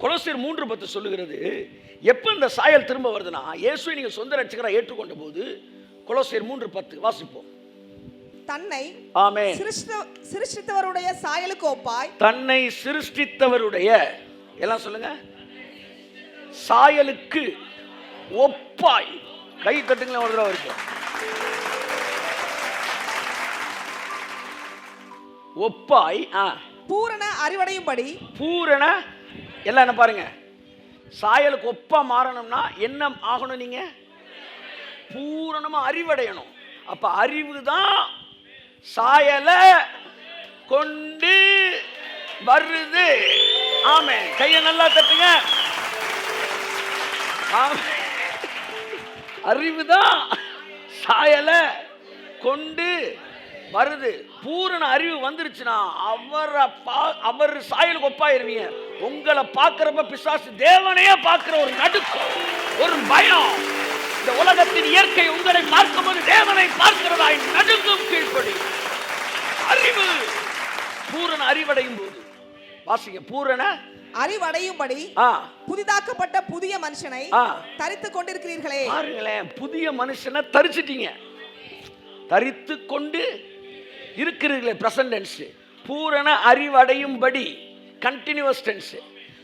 கொலோசியர் 3:10 சொல்லுகிறது, எப்போ இந்த சாயல் திரும்ப வருதுன்னா, இயேசுவை நீங்கள் சொந்த ரட்சகராக ஏற்றுக்கொண்ட போது. கொலோசியர் 3:10 வாசிப்போம். தன்னை ஆமென் சிருஷ்டித்தவருடைய சாயலுக்கு ஒப்பாய், தன்னை சிருஷ்டித்தவருடைய, எல்லாம் சொல்லுங்க, சாயலுக்கு ஒப்பாய். கை தட்டுங்களேன் ஒரு தடவை இருக்கு. ஒப்பாய் பூரண அறிவடையும்படி. பூரண எல்லாம் என்ன பாருங்க, சாயலுக்கு ஒப்பா மாறணும்னா என்ன ஆகணும்? நீங்க பூரணமா அறிவடையணும். அப்ப அறிவு தான் சாயலை கொண்டு வருது. ஆமென். கையை நல்லா தட்டுங்க. அறிவுதான் சாயலை கொண்டு வருது. பூரண அறிவு வந்துருச்சுன்னா அவர் சாயலுக்கு ஒப்பாயிருவீங்க. உங்களை பார்க்கிறப்ப பிசாசு தேவனையே பார்க்கிற ஒரு நடுக்கம், ஒரு பயம். இந்த உலகத்தின் இயற்கை உங்களை பார்க்கும்போது தேவனை பார்க்கிறதா நடுங்கும். கீழ்ப்படி அறிவு பூரண அறிவடையும் போது வாசிங்க. பூரண அறிவடையும்படி புதிதாக்கப்பட்ட புதிய மனுஷனை தரித்துக் கொண்டிருக்கிறீர்களே. பாருங்களேன், புதிய மனுஷனை தரிச்சிட்டீங்க, தரித்து கொண்டு இருக்கிறீர்களே. Present tense. பூரண அறிவடையும்படி கண்டினியூஸ் டென்ஸ்.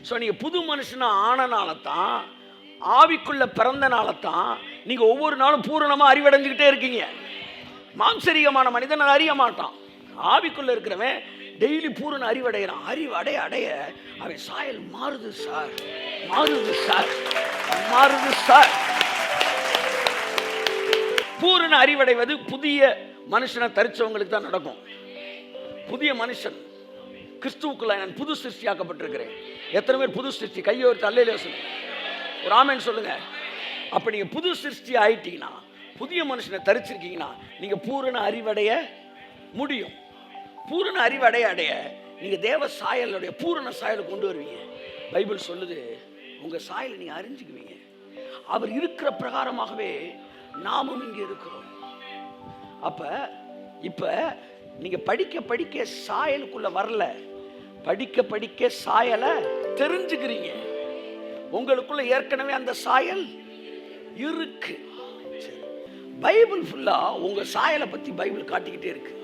ஸோ நீங்கள் புது மனுஷனா ஆனனால தான், ஆவிக்குள்ள பிறந்தனால தான் நீங்கள் ஒவ்வொரு நாளும் பூரணமாக அறிவடைஞ்சுக்கிட்டே இருக்கீங்க. மாம்சரிகமான மனிதன் அதை அறிய மாட்டான். ஆவிக்குள்ள இருக்கிறவன் டெய்லி பூரண அறிவடைகிறான். அறிவடைய அடைய அவன் சாயல் மாறுது சார், மாறுது சார், மாறுது சார். பூரண அறிவடைவது புதிய மனுஷனை தரிச்சவங்களுக்கு தான் நடக்கும். புதிய மனுஷன் கிறிஸ்துவுக்குள்ள நான் புது சிருஷ்டியாக்கப்பட்டிருக்கிறேன். எத்தனை பேர் புது சிருஷ்டி? கையை ஒரு அல்லேலூயா சொல்லுங்க, ஒரு ஆமென் சொல்லுங்க. அப்ப நீங்க புது சிருஷ்டி ஆயிட்டீங்கன்னா, புதிய மனுஷனை தரிச்சிருக்கீங்கன்னா, நீங்க பூரண அறிவடைய முடியும். பூரண அறிவடைய அடைய நீங்க தேவ சாயலுடைய பூரண சாயலை கொண்டு வருவீங்க. பைபிள் சொல்லுது, உங்க சாயலை நீங்க அறிஞ்சுக்குவீங்க. அவர் இருக்கிற பிரகாரமாகவே நாமும் இங்கே இருக்கிறோம். அப்ப இப்ப நீங்க படிக்க படிக்க சாயலுக்குள்ள வரல, படிக்க படிக்க சாயலை தெரிஞ்சுக்கிறீங்க. உங்களுக்குள்ள ஏற்கனவே அந்த சாயல் இருக்கு. பைபிள் ஃபுல்லா உங்க சாயலை பத்தி பைபிள் காட்டிக்கிட்டே இருக்கு.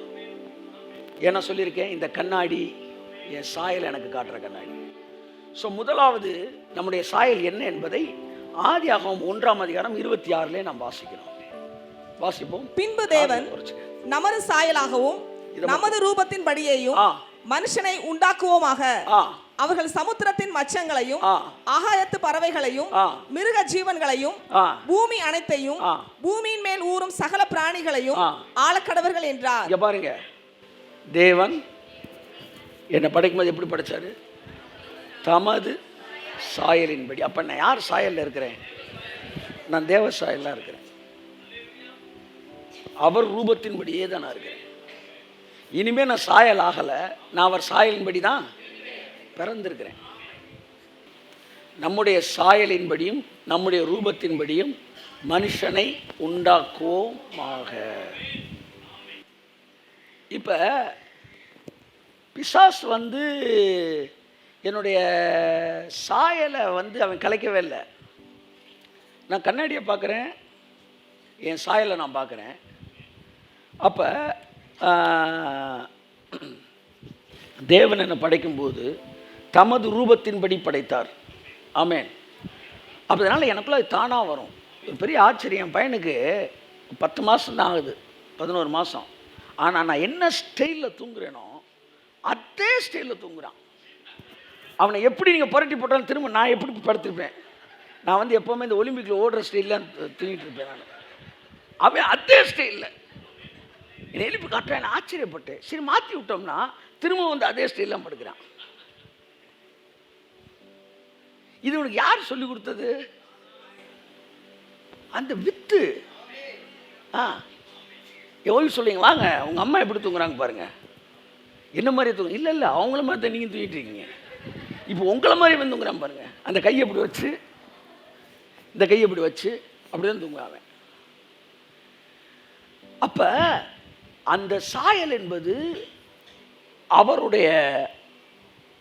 ஏன்னா சொல்லியிருக்கேன், இந்த கண்ணாடி என் சாயல் எனக்கு காட்டுற கண்ணாடி. ஸோ முதலாவது நம்முடைய சாயல் என்ன என்பதை ஆதியாகமம் 1:26 நாம் வாசிக்கிறோம். வாசிப்போம். பின்பு தேவன் நமது சாயலாகவும் நமது ரூபத்தின் படியேயும் மனுஷனை உண்டாக்குவோமாக. அவர்கள் சமுத்திரத்தின் மச்சங்களையும் ஆகாயத்து பறவைகளையும் மிருக ஜீவன்களையும் பூமி அனைத்தையும் பூமியின் மேல் ஊறும் சகல பிராணிகளையும் ஆளக்கடவர்கள் என்றார். பாருங்க, தேவன் என்னை படைக்கும்போது எப்படி படைச்சாரு? தமது சாயலின்படி. அப்ப நான் யார் சாயல்ல இருக்கிறேன்? நான் தேவ சாயல்ல இருக்கிறேன். அவர் ரூபத்தின்படியே தான் நான் இருக்கிறேன். இனிமே நான் சாயல் ஆகல, நான் அவர் சாயலின்படி தான் பிறந்திருக்கிறேன். நம்முடைய சாயலின்படியும் நம்முடைய ரூபத்தின்படியும் மனுஷனை உண்டாக்குவோமாக. இப்ப பிசாசு என்னுடைய சாயலை அவன் கலைக்கவே இல்லை. நான் கண்ணாடியை பார்க்குறேன், என் சாயலை நான் பார்க்குறேன். அப்போ தேவன் என்னை படைக்கும்போது தமது ரூபத்தின்படி படைத்தார். ஆமென். அப்போ அதனால் எனக்குள்ள அது தானாக வரும். ஒரு பெரிய ஆச்சரியம். என் பையனுக்கு 10 மாதம் தான் ஆகுது, 11 மாதம். ஆனால் நான் என்ன ஸ்டைலில் தூங்குறேனோ அதே ஸ்டைலில் தூங்குறான். அவனை எப்படி நீங்கள் புரட்டி போட்டாலும் திரும்ப நான் எப்படி படுத்திருப்பேன். நான் எப்போவுமே இந்த ஒலிம்பிக்கில் ஓடுற ஸ்டைலில் தூங்கிட்டு இருப்பேன். நான் அவன் அதே ஸ்டைலில் என்னை எழுப்பி காட்டுறேன். நான் ஆச்சரியப்பட்டேன். சரி, மாற்றி விட்டோம்னா திரும்ப அதே ஸ்டைல்லாம் படுக்கிறான். இது உனக்கு யார் சொல்லி கொடுத்தது? அந்த வித்து. எவ்வளோ சொல்லுங்க, வாங்க உங்கள் அம்மா எப்படி தூங்குறாங்க பாருங்க, என்ன மாதிரி தூங்க. இல்லை இல்லை, அவங்கள மாதிரி தான் நீங்கள் தூங்கிட்டு இருக்கீங்க. இப்போ உங்களை மாதிரி தூங்குறான் பாருங்க. அந்த கையை எப்படி வச்சு, இந்த கையை எப்படி வச்சு அப்படிதான் தூங்குறாங்க. அப்ப அந்த சாயல் என்பது அவருடைய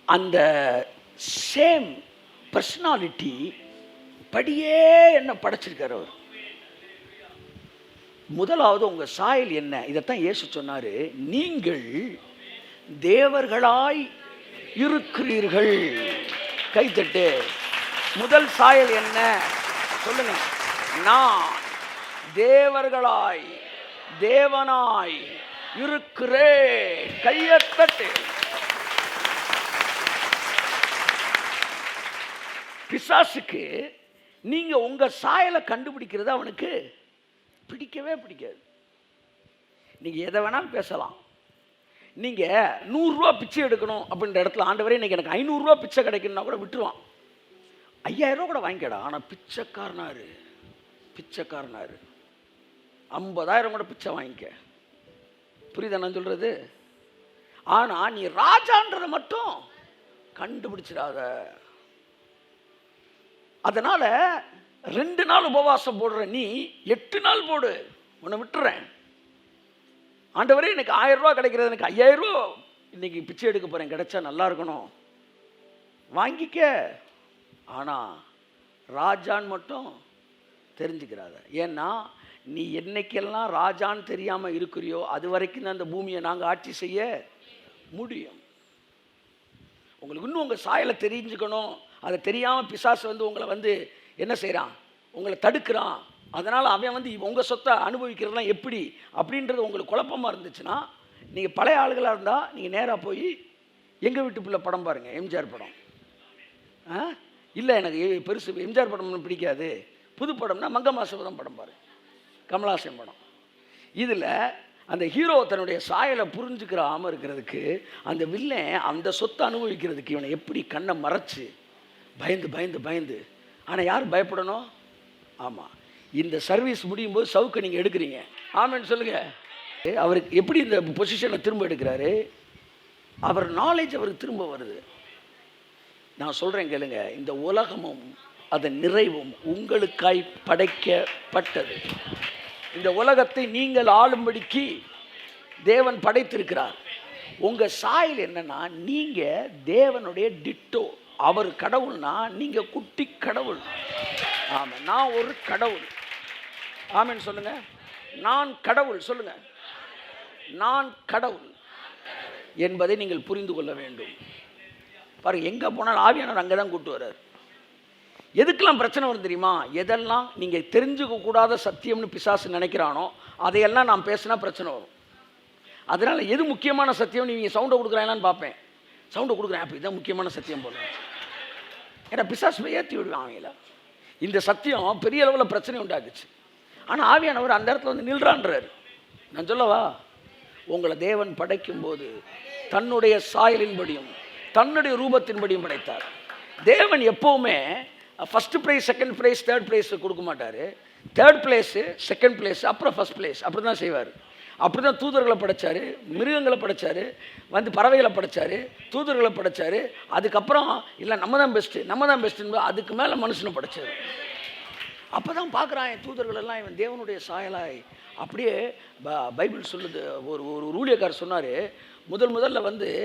அந்த சேம் பர்சனாலிட்டி படியே என்ன படைச்சிருக்காரு அவர். முதலாவது உங்க சாயல் என்ன? இதைத்தான் இயேசு சொன்னாரு, நீங்கள் தேவர்களாய் இருக்கிறீர்கள். கைத்தட்டு. முதல் சாயல் என்ன சொல்லுங்க? நான் தேவர்களாய் தேவனாய் இருக்கிறேன். கையத்தட்டு. பிசாசுக்கு நீங்க உங்க சாயலை கண்டுபிடிக்கிறது அவனுக்கு பிடிக்கவே பிடிக்காது. நீங்க எதை வேணாலும் பேசலாம். நீங்க 100 ரூபா பிச்சை எடுக்கணும் அப்படின்ற இடத்துல, ஆண்டவரே இன்னைக்கு எனக்கு 500 ரூபா பிச்சை கிடைக்கணும்னா கூட விட்டுருவான். 5000 ரூபா கூட வாங்கிக்கடா, ஆனா பிச்சைக்காரனாரு 50,000 கூட பிச்சை வாங்கிக்க. புரியுதா நான் சொல்றது? ஆனா நீ ராஜான்றதை மட்டும் கண்டுபிடிச்சிடாத. அதனால 2 நாள் உபவாசம் போடுற நீ 8 நாள் போடு, உன்னை விட்டுறேன். ஆண்டவரே எனக்கு 1000 ரூபா கிடைக்கிறது, எனக்கு 5000 ரூபா இன்னைக்கு பிச்சை எடுக்க போறேன், கிடைச்சா நல்லா இருக்கணும், வாங்கிக்க. ஆனா ராஜான்னு மட்டும் தெரிஞ்சுக்கிறாத. ஏன்னா நீ என்னைக்கெல்லாம் ராஜான்னு தெரியாம இருக்கிறியோ அது வரைக்கும் தான் அந்த பூமியை நாங்க ஆட்சி செய்ய முடியும். உங்களுக்கு இன்னும் உங்க சாயலை தெரிஞ்சுக்கணும். அதை தெரியாம பிசாசு உங்களை என்ன செய்யறான்? உங்களை தடுக்கிறான். அதனால அவன் உங்க சொத்தை அனுபவிக்கிறதுலாம் எப்படி அப்படின்றது உங்களுக்கு குழப்பமா இருந்துச்சுன்னா, நீங்க பழைய ஆளுகளா இருந்தா நீங்க நேரா போய் எங்க வீட்டு பிள்ளை படம் பாருங்க, எம்ஜிஆர் படம். இல்லை எனக்கு பெருசு எம்ஜிஆர் படம் பிடிக்காது, புது படம்னா மங்கமாசபதம் படம் பாரு, கமலாசன் படம். இதில் அந்த ஹீரோ தன்னுடைய சாயலை புரிஞ்சுக்கிறாம இருக்கிறதுக்கு, அந்த வில்லன் அந்த சொத்தை அனுபவிக்கிறதுக்கு இவனை எப்படி கண்ணை மறைச்சு பயந்து பயந்து பயந்து. ஆனால் யார் பயப்படணும்? ஆமாம், இந்த சர்வீஸ் முடியும் போது சவுக்கை நீங்கள் எடுக்கிறீங்க. ஆமான்னு சொல்லுங்க. அவருக்கு எப்படி இந்த பொசிஷனை திரும்ப எடுக்கிறாரு? அவர் நாலேஜ் அவருக்கு திரும்ப வருது. நான் சொல்கிறேன் கேளுங்க, இந்த உலகமும் அதன் நிறைவும் உங்களுக்காய் படைக்கப்பட்டது. இந்த உலகத்தை நீங்கள் ஆளும்படிக்கு தேவன் படைத்திருக்கிறார். உங்கள் சாயல் என்னன்னா, நீங்கள் தேவனுடைய டிட்டோ. அவர் கடவுள்னா நீங்கள் குட்டி கடவுள். ஆமாம், நான் ஒரு கடவுள். ஆமென் சொல்லுங்க. நான் கடவுள் சொல்லுங்க. நான் கடவுள் என்பதை நீங்கள் புரிந்து கொள்ள வேண்டும். பாருங்க, எங்கே போனாலும் ஆவியானவர் அங்கே தான் கூட்டு வர்றார். எதுக்கெல்லாம் பிரச்சனை வரும் தெரியுமா? எதெல்லாம் நீங்கள் தெரிஞ்சுக்க கூடாத சத்தியம்னு பிசாசு நினைக்கிறானோ அதையெல்லாம் நான் பேசினா பிரச்சனை வரும். அதனால் எது முக்கியமான சத்தியம் நீங்கள் சவுண்டை கொடுக்குறாங்களான்னு பார்ப்பேன். சவுண்டை கொடுக்குறேன், அப்போ இதுதான் முக்கியமான சத்தியம் போல. ஏன்னா பிசாசு போய் ஏற்றி விடுவேன் அவங்கள. இந்த சத்தியம் பெரிய அளவில் பிரச்சனை உண்டாக்குச்சு. ஆனால் ஆவியானவர் அந்த இடத்துல நில்றான்றார். நான் சொல்லவா, உங்களை தேவன் படைக்கும் போது தன்னுடைய சாயலின்படியும் தன்னுடைய ரூபத்தின்படியும் படைத்தார். தேவன் எப்போவுமே first prize, second prize, third prize கொடுக்க மாட்டார். தேர்ட் பிளேஸு, செகண்ட் பிளேஸ், அப்புறம் ஃபஸ்ட் பிளேஸ், அப்படி தான் செய்வார். அப்படி தான் தூதர்களை படைத்தார், மிருகங்களை படைத்தார், பறவைகளை படைத்தார், தூதர்களை படைத்தார். அதுக்கப்புறம் இல்லை நம்ம தான் பெஸ்ட்டுன்னு அதுக்கு மேலே மனுஷனை படைத்தார். அப்போ தான் பார்க்குறான் தூதர்களெல்லாம் இவன் தேவனுடைய சாயலாய். அப்படியே பைபிள் சொல்லுது. ஒரு ஊழியக்காரர் சொன்னார், முதல்ல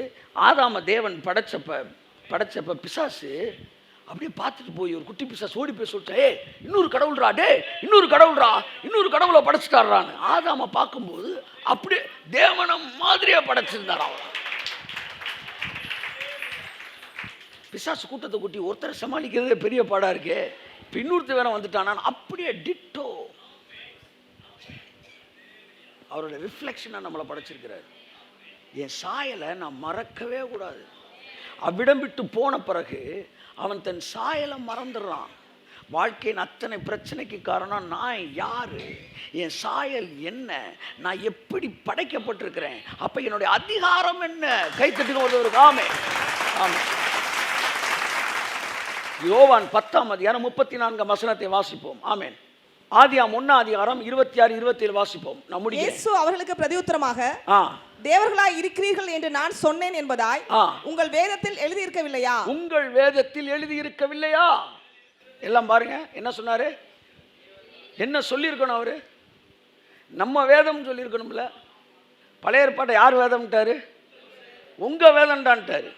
ஆதாம தேவன் படைச்சப்ப பிசாசு அப்படியே பார்த்துட்டு போய் ஒரு குட்டி பிசாசு ஓடி போய் சொல்லிட்டா, இன்னொரு கடவுளை படைச்சிட்டாரான்னு. ஆதாம பார்க்கும்போது அப்படியே தேவனம் மாதிரியே படைச்சிருந்தார். அவன் பிசாசு கூட்டத்தை கூட்டி ஒருத்தரை சமாளிக்கிறதே பெரிய பாடா இருக்கே, இப்போ இன்னொருத்த வேற வந்துட்டானா. அப்படியே டிட்டோ அவரோட ரிஃப்ளெக்ஷனாக நம்மளை படைச்சிருக்கிறார். என் சாயலை நான் மறக்கவே கூடாது. அவ்விடம் விட்டு போன பிறகு அவன் தன் சாயலை மறந்துடுறான். வாழ்க்கையின் அத்தனை பிரச்சனைக்கு காரணம் நான் யாரு, என் சாயல் என்ன, நான் எப்படி படைக்கப்பட்டிருக்கிறேன், அப்ப என்னுடைய அதிகாரம் என்ன. கைத்தட்டுங்க ஒருவருக்கு. ஆமே ஆமே. யோவான் 10ஆம் அதிகாரம் 34 வசனத்தை வாசிப்போம். ஆமென். ஆதியாம் 1ஆம் அதிகாரம் 26, 27 வாசிப்போம். இயேசு அவர்களுக்கு பிரதியுத்தரமாக, தேவர்களாய் இருக்கிறீர்கள் என்று நான் சொன்னேன் என்பதாய் உங்கள் வேதத்தில் எழுதி இருக்கவில்லையா? உங்கள் வேதத்தில் எழுதி இருக்கவில்லையா? எல்லாம் பாருங்க என்ன சொன்னாரு, என்ன சொல்லியிருக்கணும் அவரு. நம்ம வேதம் சொல்லியிருக்கணும்ல. பழைய ஏற்பாட்டை யார் வேதம்ட்டாரு? உங்க வேதம்டான்ட்டாரு.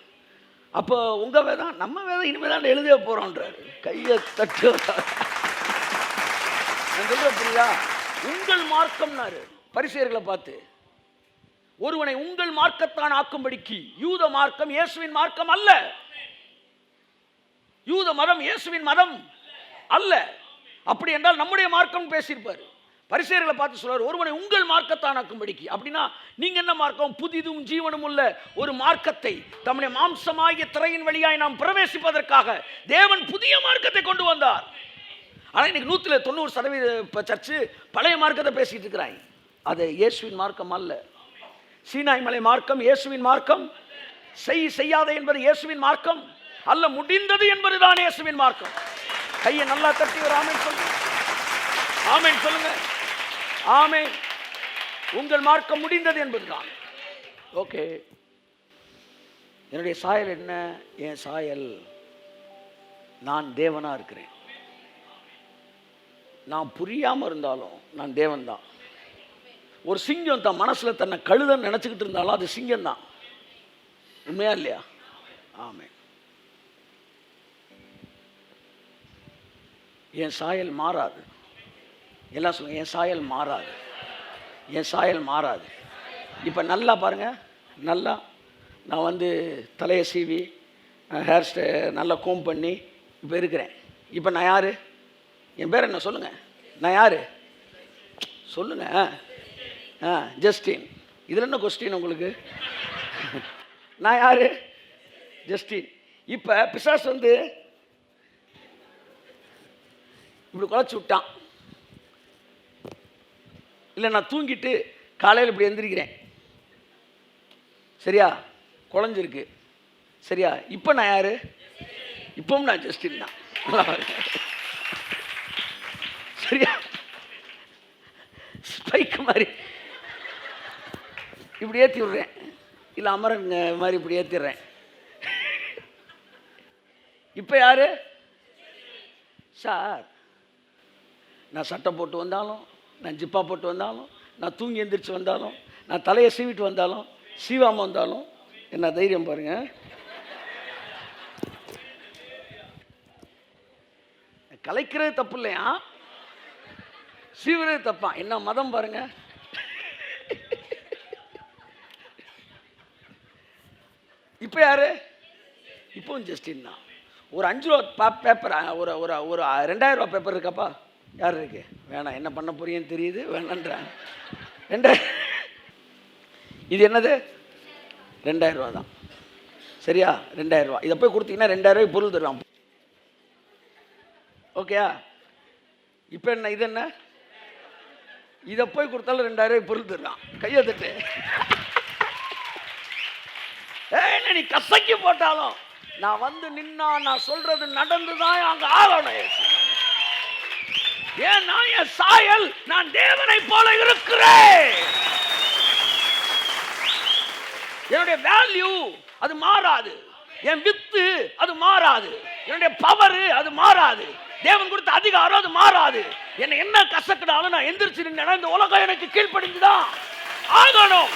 அப்போ உங்க வேதம் நம்ம வேதம் இனிமேல் தான் எழுத போறோன்றாரு. கையை தட்டு. நான் சொல்றேன் புரியுதா? உங்கள் மார்க்கம்னாரு பரிசேயர்களை பார்த்து. ஒருவனை உங்கள் மார்க்கத்தான் ஆக்கும்படிக்கு. யூத மார்க்கம் இயேசுவின் மார்க்கம் அல்ல. யூத மதம் இயேசுவின் மதம் அல்ல. அப்படி என்றால் நம்முடைய மார்க்கம் பேசியிருப்பார். பரிசேயர்களை பார்த்து சொல்றார், ஒருவனை உங்கள் மார்க்கத்தான் ஆக்கும்படிக்கு. அப்படின்னா நீங்க என்ன மார்க்கம்? புதிதும் ஜீவனும் உள்ள ஒரு மார்க்கத்தை தம்முடைய மாம்சமாகிய திரையின் வழியாய் நாம் பிரவேசிப்பதற்காக தேவன் புதிய மார்க்கத்தை கொண்டு வந்தார். ஆனால் இன்னைக்கு 190% சர்ச்சு பழைய மார்க்கத்தை பேசிட்டு இருக்கிறாங்க. அது இயேசுவின் மார்க்கம் அல்ல. சீனாய் மலை மார்க்கம் இயேசுவின் மார்க்கம். செய்யாத என்பது இயேசுவின் மார்க்கம் அல்ல. முடிந்தது என்பதுதான் இயேசுவின் மார்க்கம். கையை நல்லா தட்டி ஒரு ஆமென் சொல்லுங்க. ஆமென் சொல்லுங்க. ஆமென். உங்கள் மார்க்கம் முடிந்தது என்பதுதான். ஓகே, என்னுடைய சாயல் என்ன? என் சாயல், நான் தேவனா இருக்கிறேன். நான் புரியாம இருந்தாலும் நான் தேவன் தான். ஒரு சிங்கம் தான் மனசுல தன்னை கழுதன்னு நினைச்சுக்கிட்டு இருந்தாலும் அது சிங்கம் தான். உண்மையா இல்லையா? ஆமென். என் சாயல் மாறாது. எல்லாம் சொல்லுங்க, என் சாயல் மாறாது. என் சாயல் மாறாது. இப்போ நல்லா பாருங்க, நல்லா நான் வந்து தலையை சீவி ஹேர் நல்லா கோம் பண்ணி இப்போ இருக்கிறேன். இப்போ நான் யாரு? என் பேர் என்ன சொல்லுங்க? நான் யாரு சொல்லுங்க? ஜஸ்டின். இதில் என்ன கொஸ்டின் உங்களுக்கு? நான் யாரு? ஜஸ்டின். இப்போ பிசாசு வந்து இப்படி குழச்சி விட்டான். இல்லை, நான் தூங்கிட்டு காலையில் இப்படி எந்திரிக்கிறேன். சரியா? குழஞ்சிருக்கு. சரியா? இப்போ நான் யாரு? இப்பவும் நான் ஜஸ்டின் தான். சரியா? ஸ்பைக் மாதிரி இப்படி ஏற்றி விடுறேன். இல்லை அமரன் மாதிரி இப்படி ஏற்றிடுறேன். இப்போ யாரு சார்? நான் சட்டை போட்டு வந்தாலும், நான் ஜிப்பா போட்டு வந்தாலும், நான் தூங்கி எந்திரிச்சு வந்தாலும், நான் தலையை சீவிட்டு வந்தாலும், சீவாமல் வந்தாலும் என்ன தைரியம் பாருங்க. கலைக்கிறது தப்பு இல்லையா? சீவுறது தப்பா? என்ன மதம் பாருங்க. இப்போ யாரு? இப்போவும் ஜஸ்டின் தான். ஒரு 5 ரூபா பேப்பர், ஒரு ஒரு ஒரு 2000 ரூபா பேப்பர் இருக்காப்பா? யார் இருக்கு? வேணாம், என்ன பண்ண போறீங்கன்னு தெரியுது, வேணான்றாங்க. 2000. இது என்னது? 2000 ரூபா தான். சரியா? 2000 ரூபா. இதை போய் கொடுத்தீங்கன்னா 2000 ரூபாய்க்கு பொருள் தருவான். ஓகேயா? இப்போ என்ன? இது என்ன? இதை போய் கொடுத்தாலும் 2000 ரூபாய்க்கு பொருள் தருவான். கையை தட்டு. என்ன நீ கசக்கி போட்டாலும் நான் வந்து நின்னா நான் சொல்றது நடந்துதான் அங்க ஆகணும். ஏன்னா என் சாயல், நான் தேவனை போல இருக்கிறேன். என்னுடைய வேல்யூ அது மாறாது. என் வித்து அது மாறாது. என்னுடைய பவர் அது மாறாது. தேவன் கொடுத்த அதிகாரம் அது மாறாது. என்ன என்ன கசக்கினாலும் நான் எந்திரிச்சு நின்னா இந்த உலகம் எனக்கு கீழ்ப்படிந்துதான் ஆகணும்.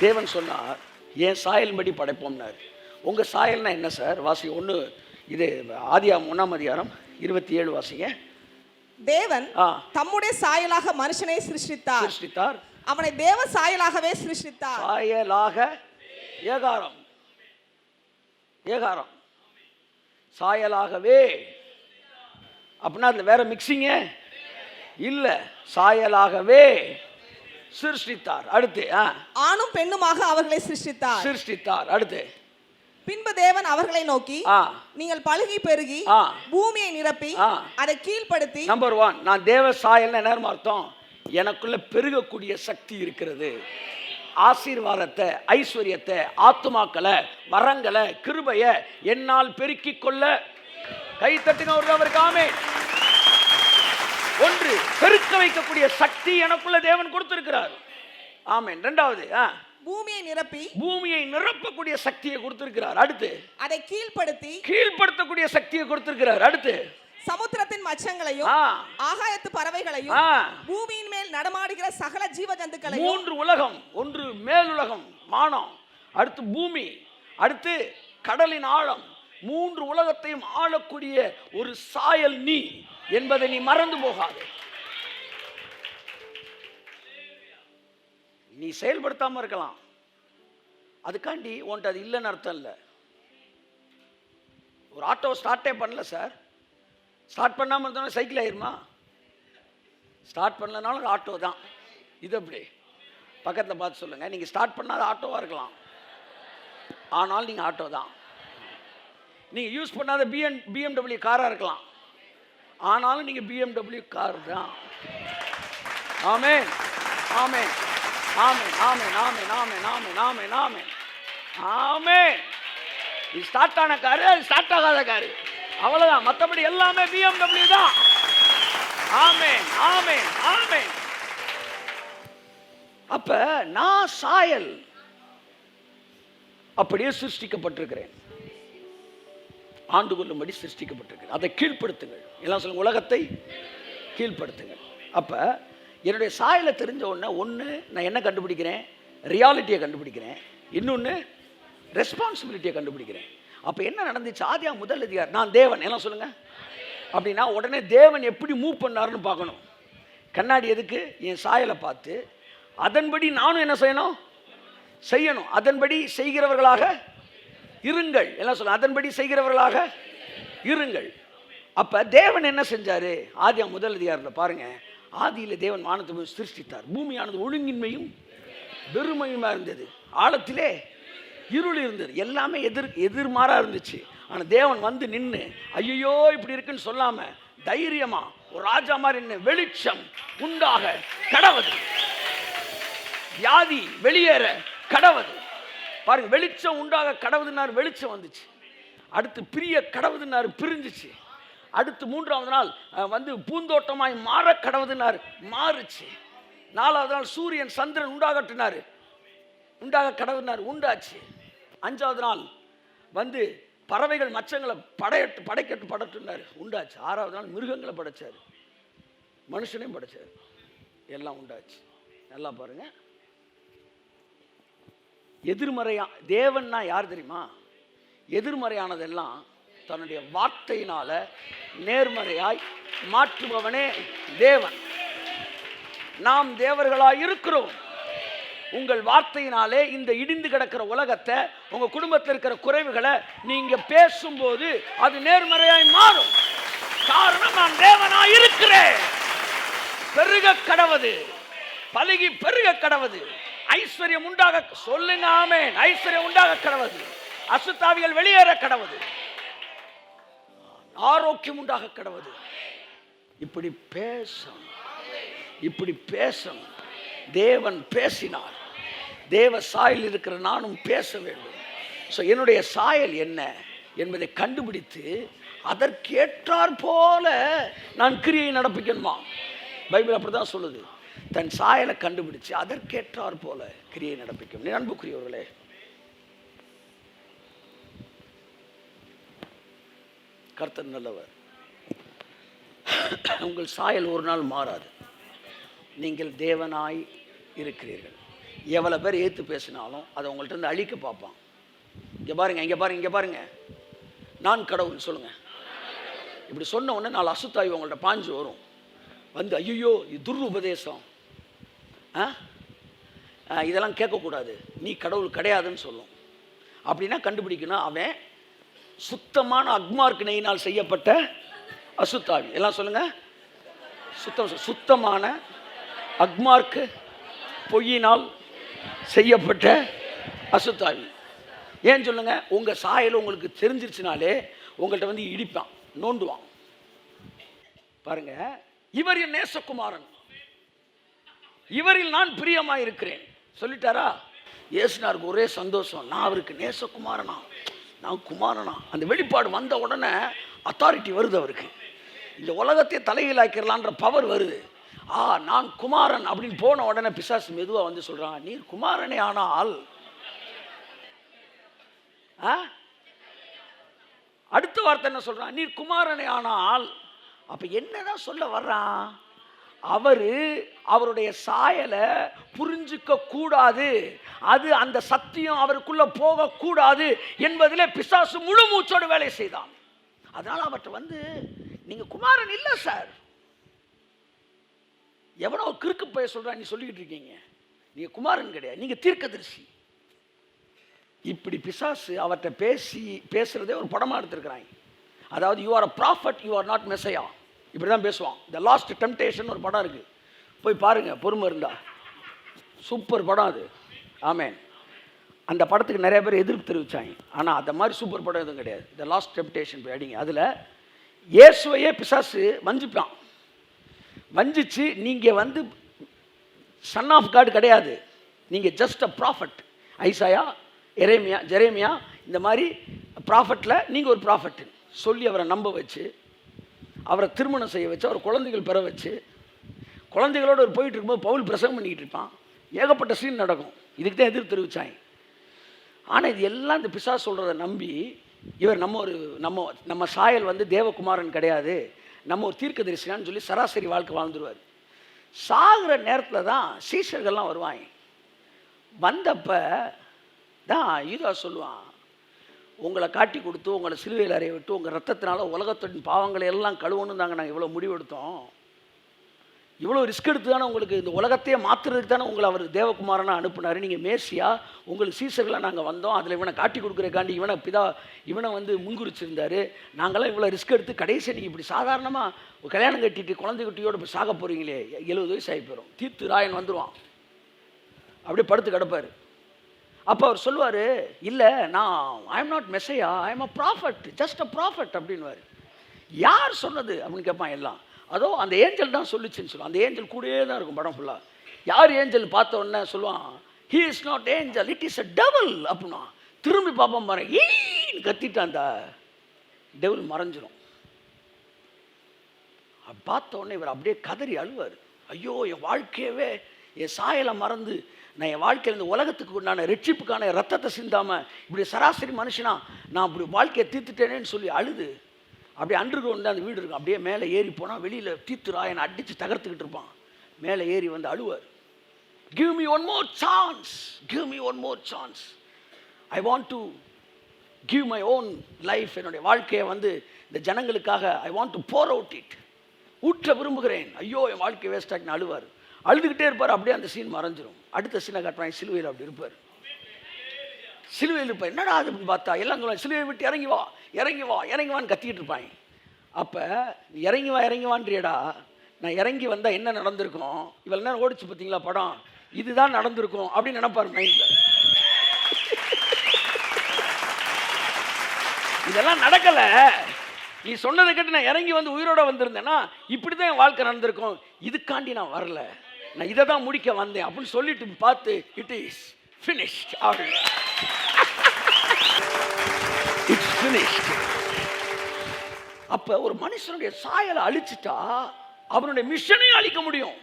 தேவன் சொன்னார், என் சாயல்படி படைப்போம்னார். உங்க சாயல்னா என்ன சார்? வாசி 1, இது ஆதியாகமம் 1ஆம் அதிகாரம் 27 வாசிங்க. தேவன் தம்முடைய சாயலாக மனுஷனை சிருஷ்டித்தார். அவனை தேவ சாயலாகவே சிருஷ்டித்தார். சாயலாக, ஏகாரம், ஏகாரம், சாயலாகவே. அப்படின்னா அதுல வேற மிக்சிங்க இல்ல. சாயலாகவே சிருஷ்டித்தார். அடுத்து ஆணும் பெண்ணுமாக அவர்களை சிருஷ்டித்தார். அடுத்து பின்பு தேவன் அவர்களை நோக்கி, நீங்கள் பலுகி பெருகி பூமியை நிரப்பி அதை கீழ்ப்படுத்தி. நம்பர் 1, நான் தேவ சாயல் என்ன அர்த்தம்? எனக்குள்ள பெருகக்கூடிய சக்தி இருக்கிறது. ஆசீர்வாதத்தை, ஐஸ்வர்யத்தை, ஆத்துமாக்களை, வரங்களை, கிருபைய என்னால் பெருக்கிக் கொள்ள. கை தட்டினவர்கள் அவருக்கு ஆமென். 1, பெருக்க வைக்கக்கூடிய சக்தி எனக்குள்ள தேவன் கொடுத்திருக்கிறார். ஆமென். 2வது, பூமியை நிரப்பக்கூடிய சக்தியை கொடுத்திருக்கிறார். அடுத்து அதை கீழ்ப்படுத்தக்கூடிய சக்தியை கொடுத்திருக்கிறார். அடுத்து சமுத்திரத்தின் மச்சங்களையும் ஆகாயத்து பறவைகளையும் பூமியின் மேல் நடமாடுகிற சகல ஜீவ ஜந்துக்களையும். 3 உலகம். 1 மேல் உலகம், வானம். அடுத்து பூமி, அடுத்து கடலின் ஆழம். 3 உலகத்தையும் ஆளக்கூடிய ஒரு சாயல் நீ என்பதை நீ மறந்து போகாதே. நீ செயல்படுத்தாம இருக்கலாம், அதுக்காண்டி உன்ட்டு அது இல்லைன்னு அர்த்தம் இல்லை. ஒரு ஆட்டோ ஸ்டார்ட்டே பண்ணல சார், ஸ்டார்ட் பண்ணாமல் இருந்தோன்னா சைக்கிள் ஆயிருமா? ஸ்டார்ட் பண்ணலனாலும் ஆட்டோ தான். இது அப்படி பக்கத்தில் பார்த்து சொல்லுங்க, நீங்கள் ஸ்டார்ட் பண்ணாத ஆட்டோவாக இருக்கலாம், ஆனால் நீங்கள் ஆட்டோ தான். நீங்கள் யூஸ் பண்ணாத BMW காராக இருக்கலாம், ஆனாலும் நீங்கள் BMW கார் தான். ஆமென், ஆமென், ஆமென், ஆமென், ஆமென், ஆமென், ஆமென், ஆமென், ஆமென், ஆமென். இது ஸ்டார்ட் ஆன காரு, அது ஸ்டார்ட் ஆகாத காரு, அவ்வளவுதான். மற்றபடி எல்லாமே BMW தான். ஆமென், ஆமென், ஆமென். அப்ப நான் சாயல் அப்படியே சிருஷ்டிக்கப்பட்டிருக்கிறேன், ஆண்டு கொள்ளும்படி சிருஷ்டிக்கப்பட்டிருக்கிறேன். அதை கீழ்ப்படுத்துங்கள். எல்லாம் சொல்லுங்க, உலகத்தை கீழ்ப்படுத்துங்கள். அப்ப என்னுடைய சாயலை தெரிஞ்ச உடனே ஒன்று நான் என்ன கண்டுபிடிக்கிறேன்? ரியாலிட்டியை கண்டுபிடிக்கிறேன். இன்னொன்று ரெஸ்பான்சிபிலிட்டியை கண்டுபிடிக்கிறேன். அப்போ என்ன நடந்துச்சு? ஆதியாகமம் 1 அதிகாரம், நான் தேவன். எல்லாம் சொல்லுங்க. அப்படின்னா உடனே தேவன் எப்படி மூவ் பண்ணாருன்னு பார்க்கணும். கண்ணாடி எதுக்கு? என் சாயலை பார்த்து அதன்படி நானும் என்ன செய்யணும். அதன்படி செய்கிறவர்களாக இருங்கள். எல்லாம் சொல்லுங்க, அதன்படி செய்கிறவர்களாக இருங்கள். அப்ப தேவன் என்ன செஞ்சாரு? ஆதியாகமம் 1 அதிகாரத்தில் பாருங்க. ஆதியில தேவன் வானத்தை சிருஷ்டித்தார். பூமியானது ஒழுங்கின்மையும் வெறுமையுமா இருந்தது, ஆழத்திலே இருள் இருந்தது. எல்லாமே எதிர்மாறா இருந்துச்சு. ஆனா தேவன் வந்து நின்று ஐயோ இப்படி இருக்குன்னு சொல்லாம தைரியமா ஒரு ராஜா மாதிரி நின்று வெளிச்சம் உண்டாக கடவது, வியாதி வெளியேற கடவது. பாருங்க, வெளிச்சம் உண்டாக கடவுதுனாரு, வெளிச்சம் வந்துச்சு. அடுத்து பிரிய கடவுதுனாரு, பிரிஞ்சிச்சு. அடுத்து 3ஆவது நாள் வந்து பூந்தோட்டமாய் மாற கடவுதுனாரு, மாறுச்சு. 4ஆவது நாள் சூரியன் சந்திரன் உண்டாகட்டினாரு, உண்டாக கடவுதுனாரு, உண்டாச்சு. 5ஆவது நாள் வந்து பறவைகள் மச்சங்களை படைக்கட்டுனாரு, உண்டாச்சு. 6ஆவது நாள் மிருகங்களை படைச்சாரு, மனுஷனையும் படைச்சாரு, எல்லாம் உண்டாச்சு. நல்லா பாருங்க, எதிர்மறையா தேவன்னா யார் தெரியுமா? எதிர்மறையானதெல்லாம் தன்னுடைய வார்த்தையினால நேர்மறையாய் மாற்றுபவனே தேவன். நாம் தேவர்களாய் இருக்கிறோம். உங்கள் வார்த்தையினாலே இந்த இடிந்து கிடக்கிற உலகத்தை, உங்க குடும்பத்தில் இருக்கிற குறைவுகளை நீங்க பேசும்போது அது நேர்மறையாய் மாறும். காரணம், நான் தேவனாய் இருக்கிறேன். பெருக கடவது, பலுகி பெருக கடவது, ஐஸ்வர்யம் உண்டாக, சொல்லுங்க ஆமென், ஐஸ்வர்யம் உண்டாக கடவது, அசுத்தாவிகள் வெளியேற கடவது, ஆரோக்கியம் உண்டாக கடவது. இப்படி பேசணும், இப்படி பேசணும். தேவன் பேசினார். தேவ சாயல் இருக்கிற நானும் பேச வேண்டும். ஸோ என்னுடைய சாயல் என்ன என்பதை கண்டுபிடித்து அதற்கேற்றார் போல நான் கிரியை நடப்பிக்கணுமா? பைபிள் அப்படிதான் சொல்லுது. தன் சாயலை கண்டுபிடிச்சு அதற்கேற்றார் போல கிரியை நடப்பிக்கும். அன்புக்குரியவர்களே, கர்த்தர் நல்லவர். உங்கள் சாயல் ஒரு நாள் மாறாது. நீங்கள் தேவனாய் இருக்கிறீர்கள். எவ்வளவு பேர் ஏத்து பேசினாலும் அதை உங்கள்ட்ட இருந்து அழிக்க பார்ப்பான். இங்க பாருங்க, இங்க பாருங்க, இங்க பாருங்க, நான் கடவுள் சொல்லுங்க. இப்படி சொன்ன உடனே 4 அசுத்தாய் உங்கள்ட்ட பாஞ்சு வரும். வந்து ஐயோ இது துர் உபதேசம், இதெல்லாம் கேட்கக்கூடாது, நீ கடவுள் கிடையாதுன்னு சொல்லும். அப்படின்னா கண்டுபிடிக்கணும், அவன் சுத்தமான அக்மார்க் நெய்யினால் செய்யப்பட்ட அசுத்தாவி. எல்லாம் சொல்லுங்க, சுத்தமான அக்மார்க்கு பொய்யினால் செய்யப்பட்ட அசுத்தாவி. ஏன் சொல்லுங்க? உங்க சாயல் உங்களுக்கு தெரிஞ்சிருச்சுனாலே உங்கள்கிட்ட வந்து இடிப்பான், நோண்டுவான். பாருங்க, இவர் என் நேசகுமாரன், இவரில் நான் பிரியமாய் இருக்கிறேன் சொல்லிட்டாரா? இயேசுனாருக்கு ஒரே சந்தோஷம், நான் அவருக்கு நேசகுமாரனா, நான் குமாரனா. அந்த வெளிப்பாடு வந்த உடனே அத்தாரிட்டி வருது அவருக்கு. இந்த உலகத்தை தலையிலாக்கிறலான்ற பவர் வருது. நான் குமாரன் அப்படின்னு போன உடனே பிசாசு மெதுவா வந்து சொல்றான், நீர் குமாரனே ஆனால். அடுத்த வார்த்தை என்ன சொல்றான்? நீர் குமாரனே ஆனால். அப்ப என்னதான் சொல்ல வர்றான்? அவருடைய சாயலை புரிஞ்சுக்க கூடாது, அது அந்த சத்தியம் அவருக்குள்ள போக கூடாது என்பதிலே பிசாசு முழு மூச்சோடு வேலை செய்தான். அதனால அவர்கிட்ட நீங்க குமாரன் இல்ல சார், எவனோ கிறுக்கு போய் சொல்றா, நீ சொல்லிக்கிட்டு இருக்கீங்க, நீங்க குமாரன் கிடையாது, நீங்க தீர்க்கதரிசி. இப்படி பிசாசு அவர்கிட்ட பேசுறதே ஒரு படமா எடுத்திருக்கிறாங்க. அதாவது you are a prophet, you are not மெசையா, இப்படிதான் பேசுவான். த லாஸ்ட் டெம்டேஷன் ஒரு படம் இருக்கு, போய் பாருங்க பொறுமை இருந்தா, சூப்பர் படம் அது. ஆமென். அந்த படத்துக்கு நிறைய பேர் எதிர்ப்பு தெரிவிச்சாங்க, ஆனால் அந்த மாதிரி சூப்பர் படம் எதுவும் கிடையாது. த லாஸ்ட் டெம்டேஷன் போய் அடிங்க. அதில் இயேசுவையே பிசாசு வஞ்சிப்பான். வஞ்சிச்சு நீங்கள் சன் ஆஃப் காட் கிடையாது, நீங்கள் just a prophet. Isaiah, Jeremiah இந்த மாதிரி ப்ராஃபட்டில் நீங்கள் ஒரு ப்ராஃபட் சொல்லி அவரை நம்ப வச்சு, அவரை திருமணம் செய்ய வச்சு, அவர் குழந்தைகள் பெற வச்சு, குழந்தைகளோடு ஒரு போயிட்டு இருக்கும்போது பவுல் பிரசங்கம் பண்ணிக்கிட்டு இருப்பான். ஏகப்பட்ட சீன் நடக்கும். இதுக்கு தான் எதிர்ப்பு தெரிவிச்சாங்க. ஆனால் இது எல்லாம் இந்த பிசாசு சொல்கிறத நம்பி இவர் நம்ம சாயல் தேவகுமாரன் கிடையாது, நம்ம ஒரு தீர்க்கதரிசியான்னு சொல்லி சராசரி வாழ்க்கை வாழ்ந்துருவார். சாகிற நேரத்தில் தான் சீஷர்கள்லாம் வருவாங்க. வந்தப்போ தான் யூதா சொல்லுவான், உங்களை காட்டி கொடுத்து உங்களை சிலுவையில் அறைய விட்டு உங்கள் ரத்தத்தினால உலகத்தின் பாவங்களை எல்லாம் கழுவணும் தாங்க நாங்கள் இவ்வளோ முடிவெடுத்தோம். இவ்வளோ ரிஸ்க் எடுத்து தானே உங்களுக்கு இந்த உலகத்தையே மாற்றுறதுக்கு தானே உங்களை அவர் தேவகுமாரனாக அனுப்புனார். நீங்கள் மேசியா, உங்களுக்கு சீசர்களாக நாங்கள் வந்தோம், அதில் இவனை காட்டி கொடுக்குறக்காண்டி இவனை முன்குறிச்சிருந்தார். நாங்களாம் இவ்வளோ ரிஸ்க் எடுத்து கடைசி நீங்கள் இப்படி சாதாரணமாக கல்யாணம் கட்டிட்டு குழந்தை குட்டியோடு இப்போ சாக போகிறீங்களே, 70 வயசு ஆகி போயிடும். தீர்த்து ராயன் வந்துடுவான், அப்படியே படுத்து கிடப்பார். அப்போ அவர் சொல்லுவார், இல்லை நான் I am not messiah, I am a prophet, just a prophet அப்படின்வார். யார் சொன்னது அப்படின்னு கேட்பான் எல்லாம். அதோ அந்த ஏஞ்சல் தான் சொல்லிச்சுன்னு சொல்லுவான். அந்த ஏஞ்சல் கூடயே தான் இருக்கும் படம் ஃபுல்லாக. யார் ஏஞ்சல் பார்த்த உடனே சொல்லுவான், he is not angel, it is a devil அப்படின்னா. திரும்பி பார்ப்போம் பாரு, ஈன்னு கத்திட்டு அந்த டெவில் மறைஞ்சிரும். பார்த்த உடனே இவர் அப்படியே கதறி அழுவார். ஐயோ, என் வாழ்க்கையவே என் சாயலை மறந்து நான் என் வாழ்க்கையில் இந்த உலகத்துக்கு உண்டான ரட்சிப்புக்கான ரத்தத்தை சிந்தாமல் இப்படி சராசரி மனுஷனா நான் இப்படி வாழ்க்கையை தீர்த்துட்டேனேன்னு சொல்லி அழுது அப்படியே அண்டர் கிரவுண்ட் தான் அந்த வீடு இருக்கும். அப்படியே மேலே ஏறி போனால் வெளியில் தீர்த்து ராயனை அடித்து தகர்த்துக்கிட்டு இருப்பான். மேலே ஏறி அழுவார், give me one more chance, give me one more chance, I want to give my own life, என்னுடைய வாழ்க்கையை இந்த ஜனங்களுக்காக I want to pour out it, ஊற்ற விரும்புகிறேன். ஐயோ என் வாழ்க்கை வேஸ்டாகின்னு அழுவார். அழுதுகிட்டே இருப்பார். அப்படியே அந்த சீன் மறைஞ்சிரும். அடுத்த சீனை காட்டுவாங்க, சிலுவையில் அப்படி இருப்பார். சிலுவையில் இருப்பார். என்னடா அதுன்னு பார்த்தா எல்லாம் சிலுவையை விட்டு இறங்கி வா, இறங்கி வா, இறங்கி வான்னு கத்திக்கிட்டு இருப்பாங்க. அப்போ இறங்கி வா, இறங்கி வான்றியடா, நான் இறங்கி வந்தால் என்ன நடந்திருக்கும், இவ்வளோ நேரம் ஓடிச்சு பார்த்தீங்களா படம், இதுதான் நடந்திருக்கும் அப்படின்னு நினைப்பார் மைண்டில். இதெல்லாம் நடக்கலை, நீ சொன்னதை கேட்டு நான் இறங்கி உயிரோட வந்திருந்தேன்னா இப்படி தான் என் வாழ்க்கை நடந்திருக்கும், இதுக்காண்டி நான் வரல, நான் இதை தான் முடிக்க வந்தேன் அப்படின்னு சொல்லிட்டு பார்த்து it is finished. It's finished. அப்போ ஒரு மனுஷனுடைய சாயலை அழிச்சிட்டா அவனுடைய மிஷனையும் அழிக்க முடியும்.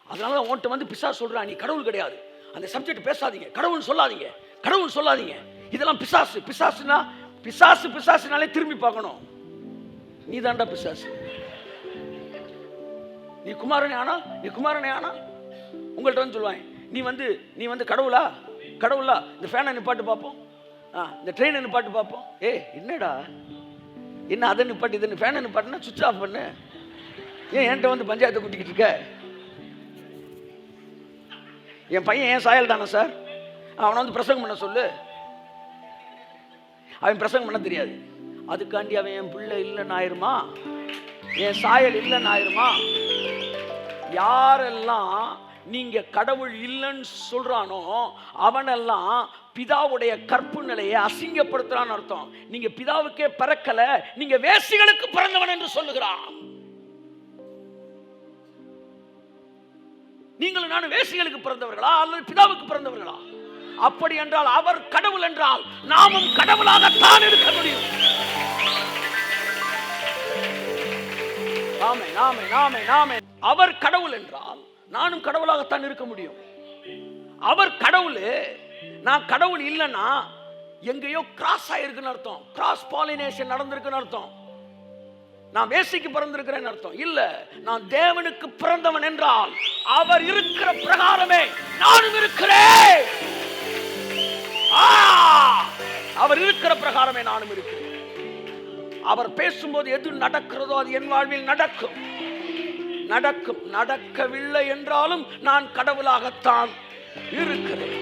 அதனால தான் உன்கிட்ட பிசாசு சொல்கிறான், நீ கடவுள் கிடையாது, அந்த சப்ஜெக்ட் பேசாதீங்க, கடவுள் சொல்லாதீங்க, கடவுள் சொல்லாதீங்க, இதெல்லாம் பிசாசு. பிசாசுனா பிசாசுனாலே திரும்பி பார்க்கணும், நீ தாண்டா பிசாசு. நீ குமாரனே ஆனா உங்கள்கிட்ட சொல்லுவாங்க, நீ கடவுளா, இந்த ஃபேனை நிப்பாட்டு பார்ப்போம், இந்த ட்ரெயினை நிப்பாட்டு பார்ப்போம். என்னடா என்ன அதை நிப்பாட்டு, இதை ஃபேனை நிப்பாட்டுனா சுவிட்ச் ஆஃப் பண்ணு, ஏன் என்கிட்ட பஞ்சாயத்தை கூட்டிக்கிட்டு இருக்க? என் பையன் ஏன் சாயல் தானே சார், அவனை பிரசங்கம் பண்ண சொல்லு. அவன் பிரசங்கம் பண்ண தெரியாது, அதுக்காண்டி அவன் என் பிள்ளை இல்லைன்னு ஆயிருமா, என் சாயல் இல்லைன்னு ஆயிருமா? யாரெல்லாம் நீங்க கடவுள் இல்லைன்னு சொல்றானோ அவனெல்லாம் பிதாவுடைய கற்பு நிலையை அசிங்கப்படுத்துறான்னு அர்த்தம். நீங்க பிதாவுக்கே பிறக்கல, நீங்க வேசிகளுக்கு பிறந்தவன் என்று சொல்லுகிறான். நீங்களும் நானும் வேசிகளுக்கு பிறந்தவர்களா அல்லது பிதாவுக்கு பிறந்தவர்களா? அப்படி என்றால் அவர் கடவுள் என்றால் நாமும் கடவுளாகத்தான் இருக்க முடியும். அவர் கடவுள் என்றால் நானும் கடவுளாகத்தான் இருக்க முடியும். அவர் கடவுள், நான் கடவுள் இல்லைன்னா எங்கேயோ கிராஸ் ஆயிருக்குன்னு அர்த்தம், கிராஸ் பாலினேஷன் நடந்திருக்குன்னு அர்த்தம். நான் வேசிக்கு பிறந்திருக்கிறேன் அர்த்தம் இல்ல. நான் தேவனுக்கு பிறந்தவன் என்றால் அவர் இருக்கிற பிரகாரமே நானும் இருக்கிறேன். அவர் இருக்கிற பிரகாரமே நானும் இருக்கிறேன். அவர் பேசும்போது எது நடக்கிறதோ அது என் வாழ்வில் நடக்கும். நடக்கும். நடக்கவில்லை என்றாலும் நான் கடவுளாகத்தான் இருக்கிறேன்.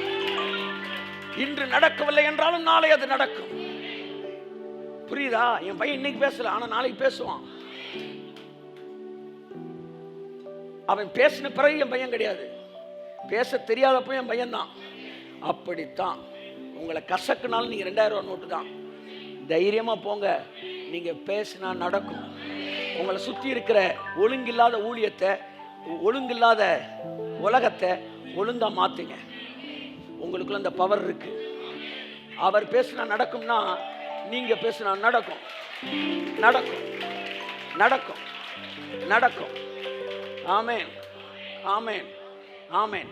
இன்று நடக்கவில்லை என்றாலும் நாளை அது நடக்கும். புரியுதா? என் பையன் இன்னைக்கு பேசல, ஆனா நாளைக்கு பேசுவான். அவன் பேசின பிறகு என் பையன் கிடையாது, பேச தெரியாதப்ப என் பையன் தான். அப்படித்தான் உங்களை கசக்குனாலும் நீங்க 2000 ரூபாய் நோட்டு தான். தைரியமா போங்க, நீங்க பேசினா நடக்கும். உங்களை சுத்தி இருக்கிற ஒழுங்கில்லாத ஊழியத்தை, ஒழுங்கில்லாத உலகத்தை ஒழுங்கா மாத்துங்க. உங்களுக்குள்ள அந்த பவர் இருக்கு. அவர் பேசினா நடக்கும்னா நீங்க பேசினா நடக்கும். நடக்கும். நடக்கும். நடக்கும். ஆமென். ஆமென். ஆமென்.